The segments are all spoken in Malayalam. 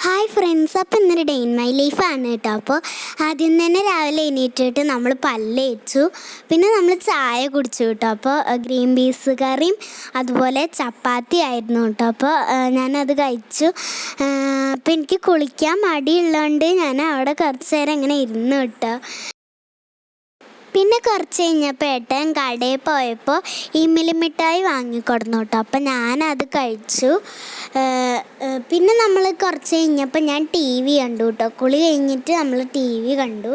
ഹായ് ഫ്രണ്ട്സ്, അപ്പോൾ ഇന്നൊരു ഡേ ഇൻ മൈ ലൈഫാണ് കേട്ടോ. അപ്പോൾ ആദ്യം തന്നെ രാവിലെ എണീറ്റിട്ട് നമ്മൾ പല്ല് തേച്ചു, പിന്നെ നമ്മൾ ചായ കുടിച്ചു കേട്ടോ. അപ്പോൾ ഗ്രീൻ പീസ് കറിയും അതുപോലെ ചപ്പാത്തി ആയിരുന്നു കേട്ടോ. അപ്പോൾ ഞാനത് കഴിച്ചു. അപ്പോൾ എനിക്ക് കുളിക്കാൻ മടിയുള്ളതുകൊണ്ട് ഞാൻ അവിടെ കുറച്ച് നേരം ഇങ്ങനെ ഇരുന്നു കേട്ടോ. പിന്നെ കുറച്ച് കഴിഞ്ഞപ്പോൾ ഏട്ടൻ കടയിൽ പോയപ്പോൾ ഈ മിഠായി വാങ്ങിക്കൊടുന്നു കേട്ടോ. അപ്പം ഞാനത് കഴിച്ചു. പിന്നെ നമ്മൾ കുറച്ച് കഴിഞ്ഞപ്പോൾ ഞാൻ ടി വി കണ്ടു കേട്ടോ. കുളി കഴിഞ്ഞിട്ട് നമ്മൾ ടി വി കണ്ടു.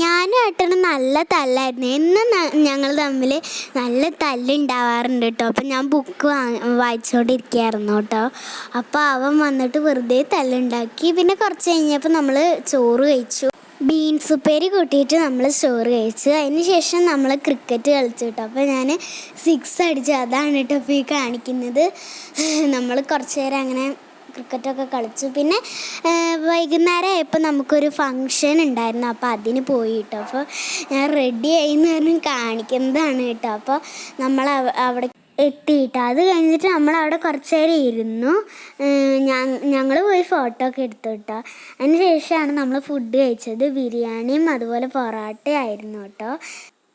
ഞാനും ഏട്ടനും നല്ല തല്ലായിരുന്നു. എന്നും ഞങ്ങൾ തമ്മിൽ നല്ല തല്ലുണ്ടാവാറുണ്ട് കേട്ടോ. അപ്പം ഞാൻ ബുക്ക് വായിച്ചുകൊണ്ടിരിക്കുകയായിരുന്നു കേട്ടോ. അപ്പോൾ അവൻ വന്നിട്ട് വെറുതെ തല്ലുണ്ടാക്കി. പിന്നെ കുറച്ച് കഴിഞ്ഞപ്പോൾ നമ്മൾ ചോറ് കഴിച്ചു. ബീൻസ് ഉപ്പേരി കൂട്ടിയിട്ട് നമ്മൾ ചോറ് കഴിച്ചു. അതിന് ശേഷം നമ്മൾ ക്രിക്കറ്റ് കളിച്ചു കേട്ടോ. അപ്പോൾ ഞാൻ 6 അടിച്ചു. അതാണ് കേട്ടോ ഇപ്പോൾ ഈ കാണിക്കുന്നത്. നമ്മൾ കുറച്ച് നേരം അങ്ങനെ ക്രിക്കറ്റൊക്കെ കളിച്ചു. പിന്നെ വൈകുന്നേരം ആയപ്പോൾ നമുക്കൊരു ഫങ്ഷൻ ഉണ്ടായിരുന്നു. അപ്പോൾ അതിന് പോയി കേട്ടോ. അപ്പോൾ ഞാൻ റെഡി ആയിന്ന് പറഞ്ഞ് കാണിക്കുന്നതാണ് കേട്ടോ. അപ്പോൾ നമ്മൾ അവിടെ എത്തിയിട്ട് അത് കഴിഞ്ഞിട്ട് നമ്മളവിടെ കുറച്ച് നേരം ഇരുന്നു. ഞങ്ങൾ പോയി ഫോട്ടോ ഒക്കെ എടുത്തു കേട്ടോ. അതിന് ശേഷമാണ് നമ്മൾ ഫുഡ് കഴിച്ചത്. ബിരിയാണിയും അതുപോലെ പൊറോട്ടയും ആയിരുന്നു കേട്ടോ.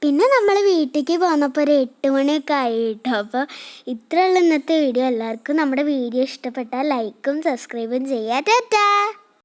പിന്നെ നമ്മൾ വീട്ടിലേക്ക് പോന്നപ്പോൾ ഒരു 8 മണിയൊക്കെ ആയി കേട്ടോ. അപ്പോൾ ഇത്രയുള്ള ഇന്നത്തെ വീഡിയോ. എല്ലാവർക്കും നമ്മുടെ വീഡിയോ ഇഷ്ടപ്പെട്ടാൽ ലൈക്കും സബ്സ്ക്രൈബും ചെയ്യുക. ടാറ്റാ.